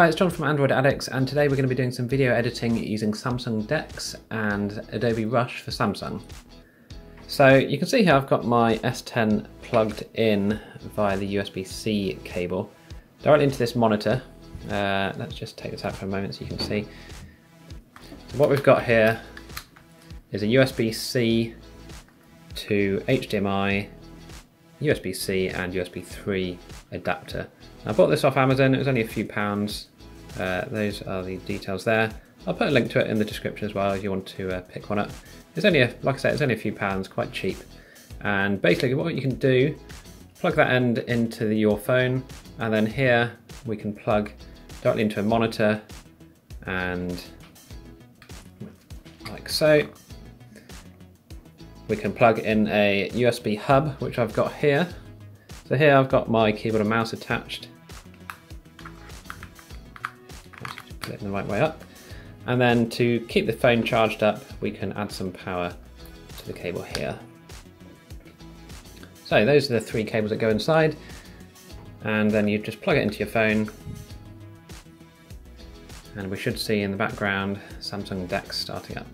Hi, it's John from Android Addicts, and today we're going to be doing some video editing using Samsung DeX and Adobe Rush for Samsung. So you can see here I've got my S10 plugged in via the USB-C cable directly into this monitor. Let's just take this out for a moment so you can see. So what we've got here is a USB-C to HDMI, USB-C and USB 3 adapter. I bought this off Amazon, it was only a few pounds. Those are the details there. I'll put a link to it in the description as well if you want to pick one up. It's only, like I said, it's only a few pounds, quite cheap. And basically what you can do, plug that end into your phone, and then here we can plug directly into a monitor, and like so. We can plug in a USB hub, which I've got here. So here I've got my keyboard and mouse attached. Put it in the right way up. And then to keep the phone charged up, we can add some power to the cable here. So those are the three cables that go inside. And then you just plug it into your phone. And we should see in the background Samsung DeX starting up.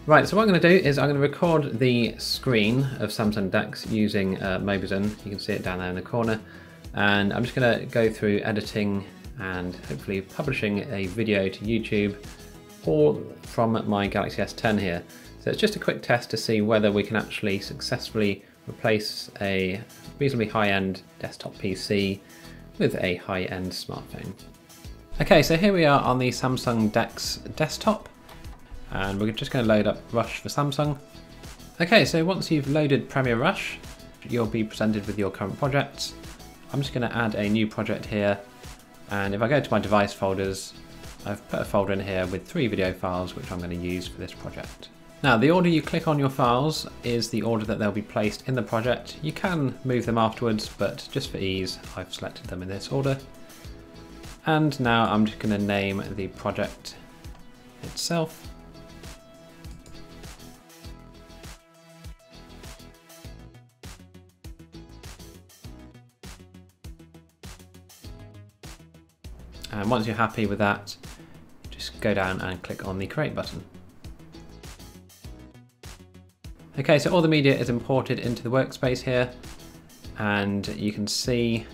Right, so what I'm going to do is I'm going to record the screen of Samsung DeX using Mobizen. You can see it down there in the corner. And I'm just going to go through editing and hopefully publishing a video to YouTube all from my Galaxy S10 here. So it's just a quick test to see whether we can actually successfully replace a reasonably high-end desktop PC with a high-end smartphone. Okay, so here we are on the Samsung DeX desktop. And we're just going to load up Rush for Samsung. Okay, so once you've loaded Premiere Rush, you'll be presented with your current projects. I'm just going to add a new project here. And if I go to my device folders, I've put a folder in here with 3 video files which I'm going to use for this project. Now, the order you click on your files is the order that they'll be placed in the project. You can move them afterwards, but just for ease, I've selected them in this order. And now I'm just going to name the project itself. And once you're happy with that, just go down and click on the Create button. Okay, so all the media is imported into the workspace here, and you can see,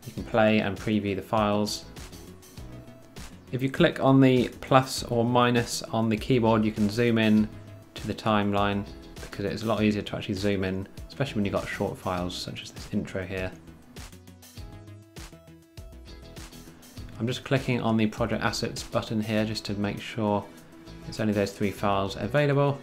you can play and preview the files. If you click on the plus or minus on the keyboard, you can zoom in to the timeline, because it's a lot easier to actually zoom in, especially when you've got short files such as this intro here. I'm just clicking on the Project Assets button here just to make sure it's only those 3 files available.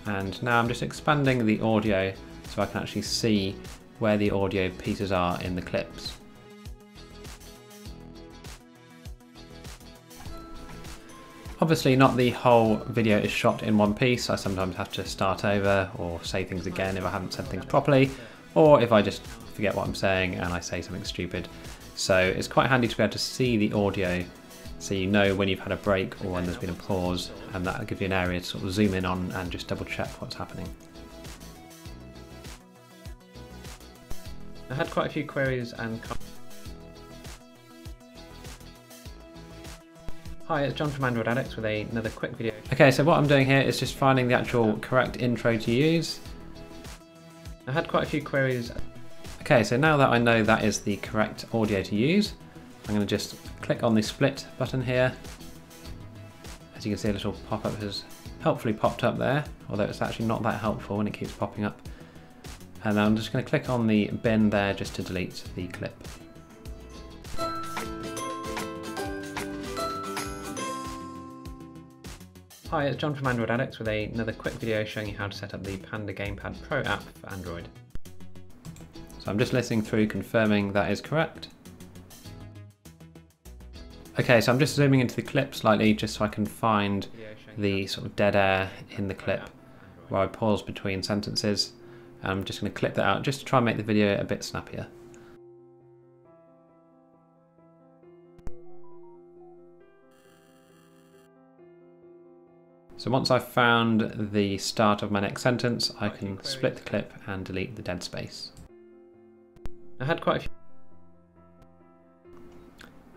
And now I'm just expanding the audio so I can actually see where the audio pieces are in the clips. Obviously not the whole video is shot in one piece. I sometimes have to start over or say things again if I haven't said things properly, or if I just forget what I'm saying and I say something stupid. So it's quite handy to be able to see the audio so you know when you've had a break or when there's been a pause, and that'll give you an area to sort of zoom in on and just double check what's happening. I had quite a few queries and Hi, it's John from Android Addicts with another quick video. Okay, so what I'm doing here is just finding the actual correct intro to use. I had quite a few queries. Okay, so now that I know that is the correct audio to use, I'm going to just click on the split button here. As you can see, a little pop-up has helpfully popped up there, although it's actually not that helpful when it keeps popping up. And I'm just going to click on the bin there just to delete the clip. Hi, it's John from Android Addicts with another quick video showing you how to set up the Panda Gamepad Pro app for Android. So I'm just listening through confirming that is correct. Okay, so I'm just zooming into the clip slightly just so I can find the sort of dead air in the clip where I pause between sentences. I'm just going to clip that out just to try and make the video a bit snappier. So once I've found the start of my next sentence, I can split the clip and delete the dead space. I had quite a few.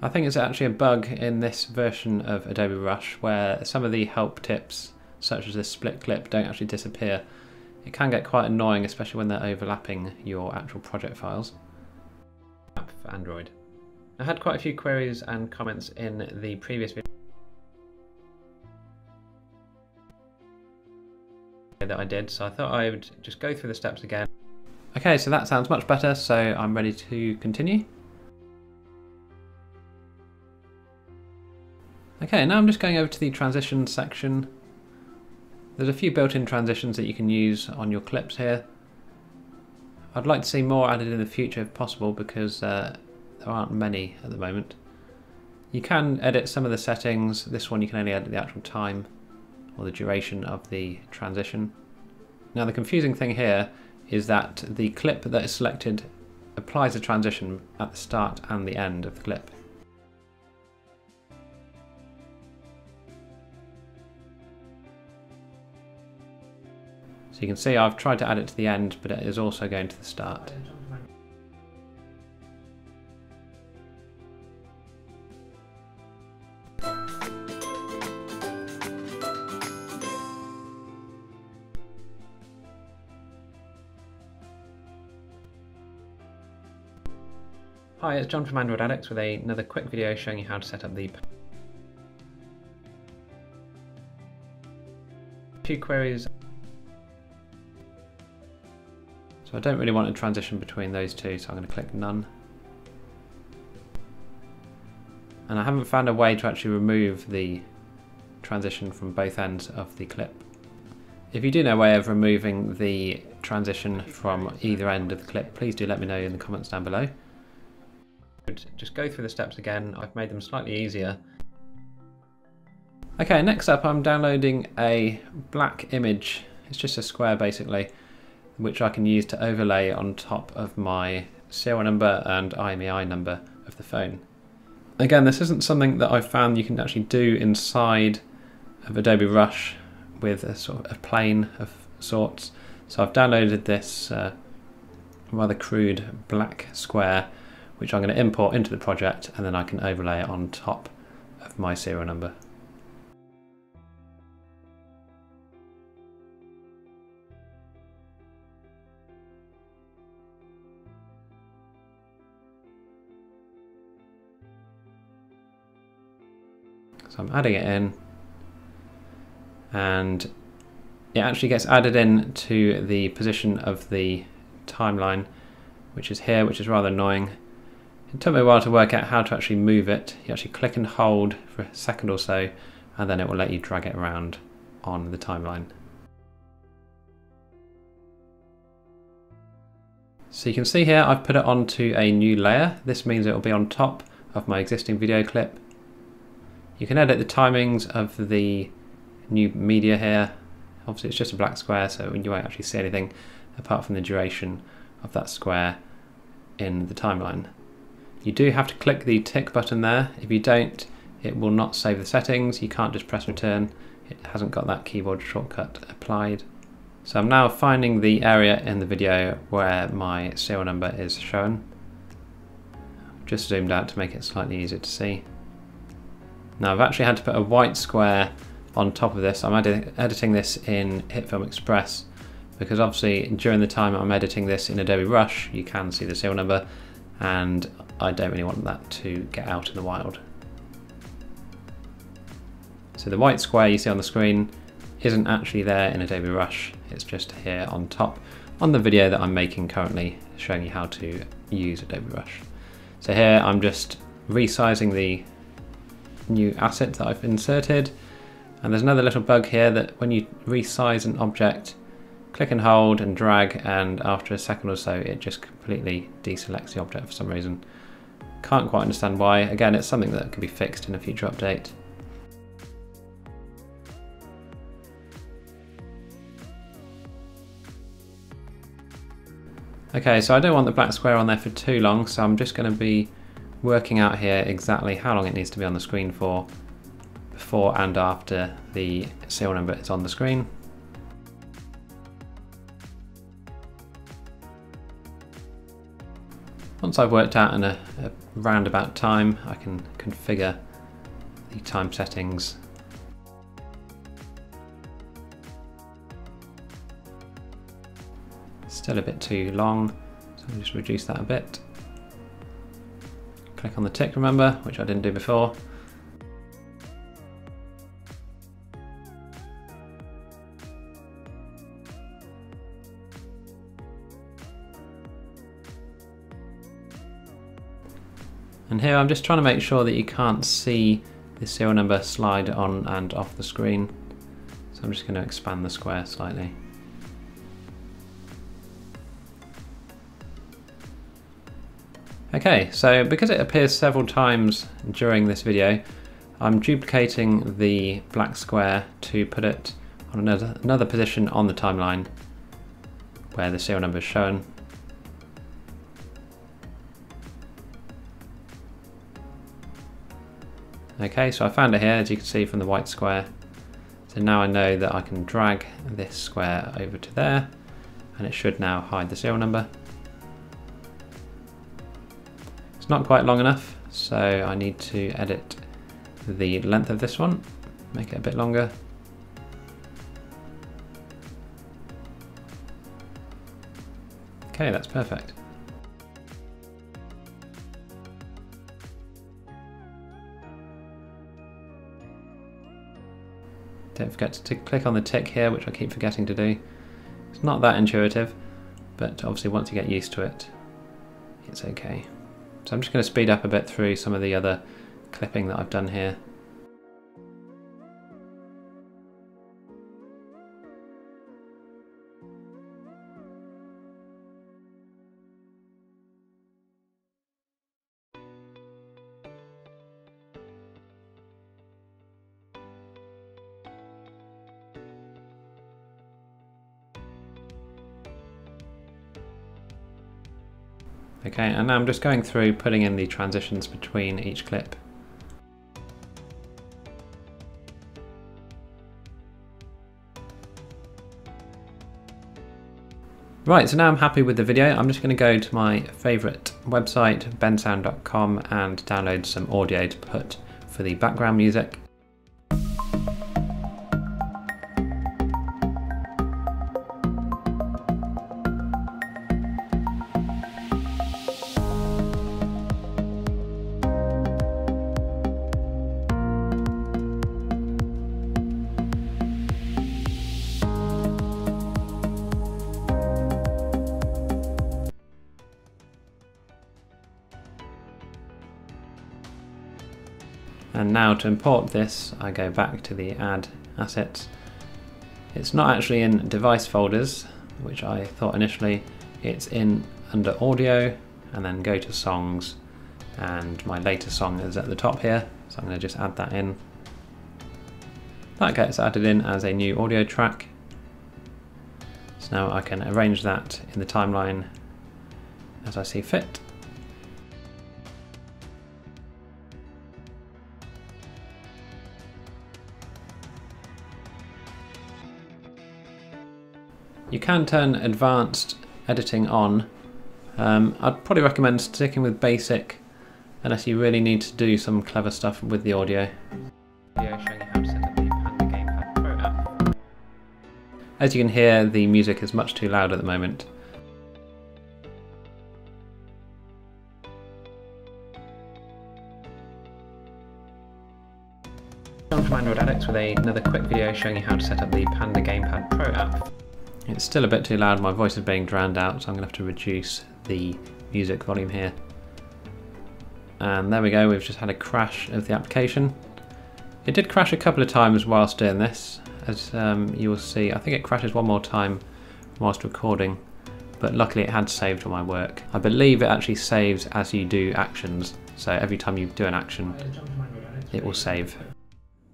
I think it's actually a bug in this version of Adobe Rush where some of the help tips, such as this split clip, don't actually disappear. It can get quite annoying, especially when they're overlapping your actual project files. App for Android. I had quite a few queries and comments in the previous video that I did, so I thought I would just go through the steps again. Okay, so that sounds much better, so I'm ready to continue. Okay, now I'm just going over to the transition section. There's a few built-in transitions that you can use on your clips here. I'd like to see more added in the future if possible because there aren't many at the moment. You can edit some of the settings. This one you can only edit the actual time or the duration of the transition. Now the confusing thing here is that the clip that is selected applies a transition at the start and the end of the clip. So you can see I've tried to add it to the end, but it is also going to the start. Hi, it's John from Android Addicts with another quick video showing you how to set up the few queries. So I don't really want a transition between those two, so I'm going to click None. And I haven't found a way to actually remove the transition from both ends of the clip. If you do know a way of removing the transition from either end of the clip, please do let me know in the comments down below. Just go through the steps again. I've made them slightly easier. Okay, next up I'm downloading a black image. It's just a square basically, which I can use to overlay on top of my serial number and IMEI number of the phone. Again, this isn't something that I've found you can actually do inside of Adobe Rush with a sort of a plane of sorts. So I've downloaded this rather crude black square, which I'm going to import into the project, and then I can overlay it on top of my serial number. So I'm adding it in, and it actually gets added in to the position of the timeline, which is here, which is rather annoying. It took me a while to work out how to actually move it. You actually click and hold for a second or so, and then it will let you drag it around on the timeline. So you can see here I've put it onto a new layer. This means it will be on top of my existing video clip. You can edit the timings of the new media here. Obviously it's just a black square, so you won't actually see anything apart from the duration of that square in the timeline. You do have to click the tick button there. If you don't, it will not save the settings. You can't just press return. It hasn't got that keyboard shortcut applied. So I'm now finding the area in the video where my serial number is shown. Just zoomed out to make it slightly easier to see. Now I've actually had to put a white square on top of this. I'm editing this in HitFilm Express because obviously during the time I'm editing this in Adobe Rush you can see the serial number, and I don't really want that to get out in the wild. So the white square you see on the screen isn't actually there in Adobe Rush, it's just here on top on the video that I'm making currently showing you how to use Adobe Rush. So here I'm just resizing the new asset that I've inserted, and there's another little bug here that when you resize an object, click and hold and drag, and after a second or so it just completely deselects the object for some reason. Can't quite understand why. Again, it's something that can be fixed in a future update. Okay, so I don't want the black square on there for too long, so I'm just going to be working out here exactly how long it needs to be on the screen for before and after the serial number is on the screen. Once I've worked out in a roundabout time, I can configure the time settings. Still a bit too long, so I'll just reduce that a bit. Click on the tick, remember, which I didn't do before. And here I'm just trying to make sure that you can't see the serial number slide on and off the screen. So I'm just going to expand the square slightly. Okay, so because it appears several times during this video, I'm duplicating the black square to put it on another position on the timeline where the serial number is shown. Okay, so I found it here, as you can see from the white square. So now I know that I can drag this square over to there, and it should now hide the serial number. It's not quite long enough, so I need to edit the length of this one, make it a bit longer. Okay, that's perfect. Don't forget to click on the tick here, which I keep forgetting to do. It's not that intuitive, but obviously once you get used to it, it's okay. So I'm just going to speed up a bit through some of the other clipping that I've done here. Okay, and now I'm just going through putting in the transitions between each clip. Right, so now I'm happy with the video. I'm just going to go to my favourite website, bensound.com, and download some audio to put for the background music. And now to import this, I go back to the add assets. It's not actually in device folders, which I thought initially. It's in under audio, and then go to songs, and my latest song is at the top here, so I'm going to just add that in. That gets added in as a new audio track. So now I can arrange that in the timeline as I see fit. You can turn advanced editing on. I'd probably recommend sticking with basic unless you really need to do some clever stuff with the audio. Video showing you how to set up the Panda Gamepad Pro app. As you can hear, the music is much too loud at the moment. John from Android Addicts with another quick video showing you how to set up the Panda Gamepad Pro app. It's still a bit too loud, my voice is being drowned out, so I'm going to have to reduce the music volume here. And there we go, we've just had a crash of the application. It did crash a couple of times whilst doing this, as you will see. I think it crashes one more time whilst recording, but luckily it had saved all my work. I believe it actually saves as you do actions, so every time you do an action, it will save.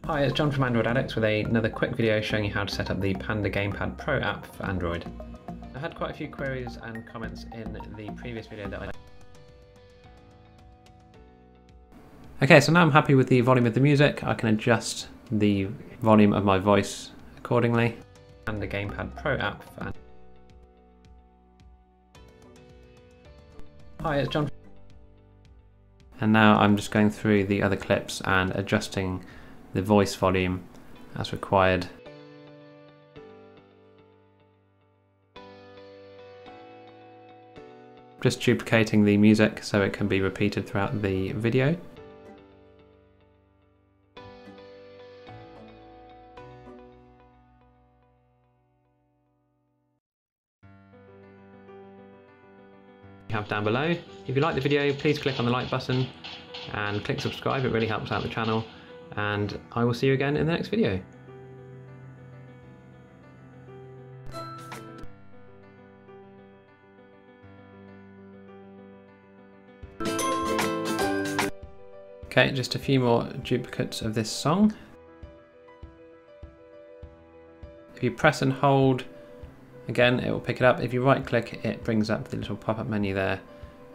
Hi, it's John from Android Addicts with another quick video showing you how to set up the Panda Gamepad Pro app for Android. I had quite a few queries and comments in the previous video that I... Okay, so now I'm happy with the volume of the music. I can adjust the volume of my voice accordingly. Panda Gamepad Pro app for Android. Hi, it's John. And now I'm just going through the other clips and adjusting the voice volume as required. Just duplicating the music so it can be repeated throughout the video. Have down below. If you like the video, please click on the like button and click subscribe. It really helps out the channel, and I will see you again in the next video. Okay, just a few more duplicates of this song. If you press and hold, again, it will pick it up. If you right click, it brings up the little pop-up menu there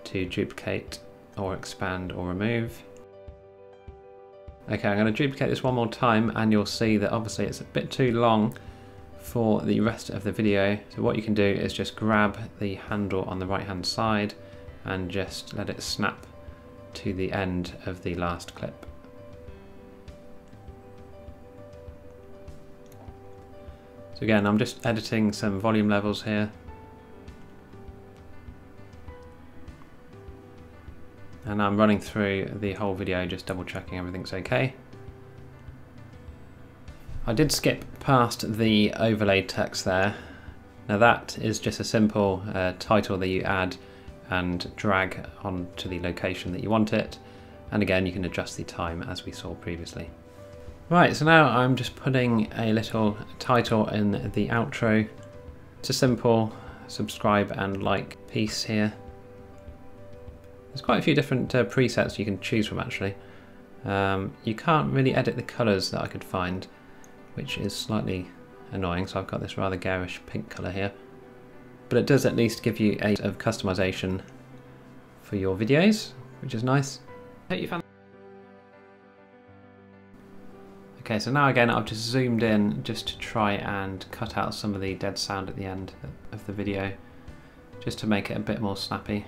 to duplicate or expand or remove. Okay, I'm going to duplicate this one more time and you'll see that obviously it's a bit too long for the rest of the video. So what you can do is just grab the handle on the right hand side and just let it snap to the end of the last clip. So again, I'm just editing some volume levels here. And I'm running through the whole video, just double checking everything's okay. I did skip past the overlay text there. Now that is just a simple title that you add and drag onto the location that you want it. And again, you can adjust the time as we saw previously. Right, so now I'm just putting a little title in the outro. It's a simple subscribe and like piece here. There's quite a few different presets you can choose from actually. You can't really edit the colours that I could find, which is slightly annoying, so I've got this rather garish pink colour here. But it does at least give you a bit of customization for your videos, which is nice. Hope you found. Okay, so now again I've just zoomed in just to try and cut out some of the dead sound at the end of the video, just to make it a bit more snappy.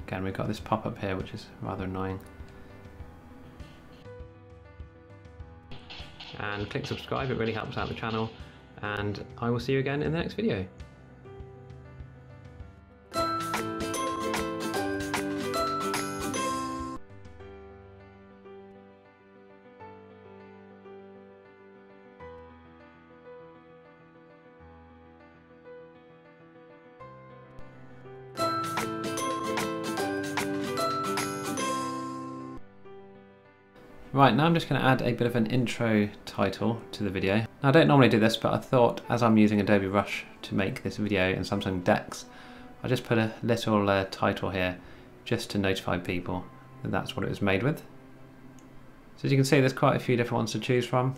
Again, we've got this pop-up here which is rather annoying. And click subscribe, it really helps out the channel, and I will see you again in the next video. Right, now I'm just going to add a bit of an intro title to the video. Now, I don't normally do this, but I thought as I'm using Adobe Rush to make this video in Samsung DeX, I'll just put a little title here just to notify people that that's what it was made with. So as you can see, there's quite a few different ones to choose from.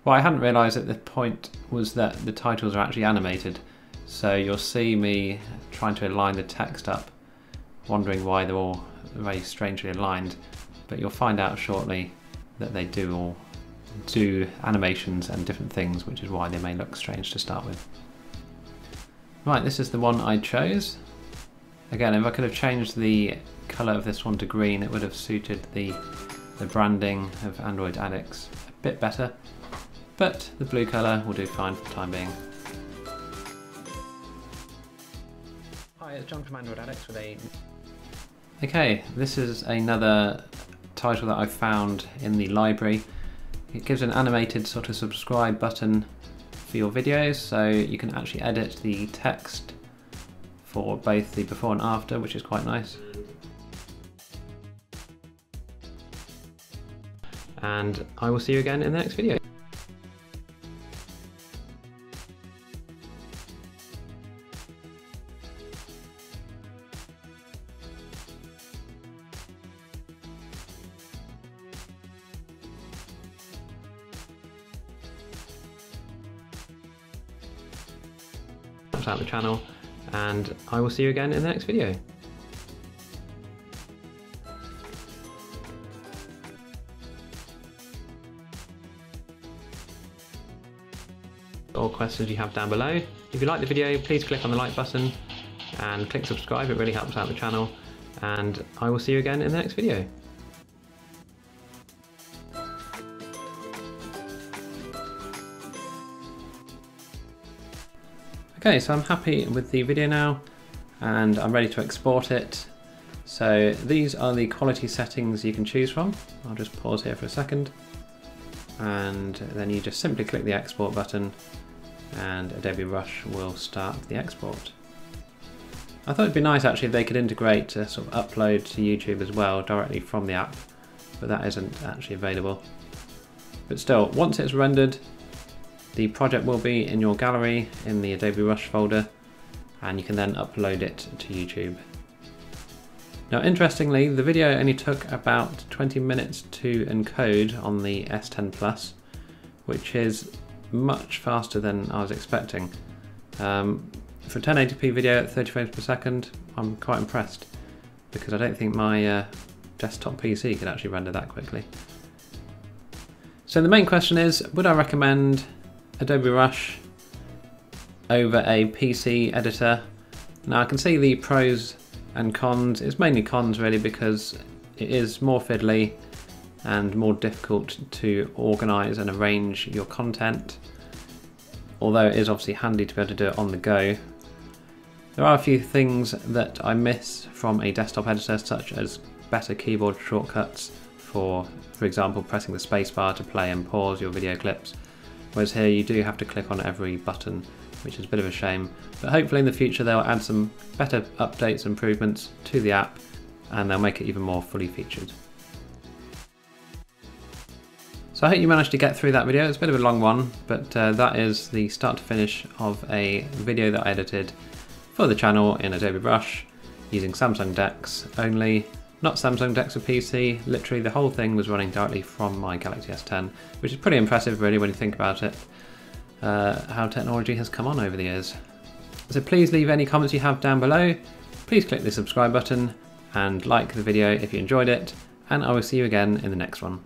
What I hadn't realised at the point was that the titles are actually animated. So you'll see me trying to align the text up, wondering why they're all very strangely aligned, but you'll find out shortly that they do all do animations and different things, which is why they may look strange to start with. Right, this is the one I chose. Again, if I could have changed the colour of this one to green, it would have suited the branding of Android Addicts a bit better, but the blue colour will do fine for the time being. Hi, it's John from Android Addicts with a... Okay, this is another title that I found in the library. It gives an animated sort of subscribe button for your videos, so you can actually edit the text for both the before and after, which is quite nice. And I will see you again in the next video. Out the channel, and I will see you again in the next video. or questions you have down below. If you like the video, please click on the like button and click subscribe, it really helps out the channel, and I will see you again in the next video. Okay, so I'm happy with the video now and I'm ready to export it. So these are the quality settings you can choose from. I'll just pause here for a second, and then you just simply click the export button and Adobe Rush will start the export. I thought it'd be nice actually if they could integrate a sort of upload to YouTube as well directly from the app, but that isn't actually available. But still, once it's rendered, the project will be in your gallery in the Adobe Rush folder, and you can then upload it to YouTube. Now interestingly, the video only took about 20 minutes to encode on the S10 Plus, which is much faster than I was expecting. For 1080p video at 30 frames per second, I'm quite impressed, because I don't think my desktop PC could actually render that quickly. So the main question is, would I recommend Adobe Rush over a PC editor? Now I can see the pros and cons. It's mainly cons really, because it is more fiddly and more difficult to organise and arrange your content, although it is obviously handy to be able to do it on the go. There are a few things that I miss from a desktop editor, such as better keyboard shortcuts for example pressing the spacebar to play and pause your video clips. Whereas here you do have to click on every button, which is a bit of a shame. But hopefully in the future they'll add some better updates and improvements to the app, and they'll make it even more fully featured. So I hope you managed to get through that video. It's a bit of a long one, but that is the start to finish of a video that I edited for the channel in Adobe Rush using Samsung DeX only. Not Samsung DeX for PC, literally the whole thing was running directly from my Galaxy S10, which is pretty impressive really when you think about it, how technology has come on over the years. So please leave any comments you have down below, please click the subscribe button and like the video if you enjoyed it, and I will see you again in the next one.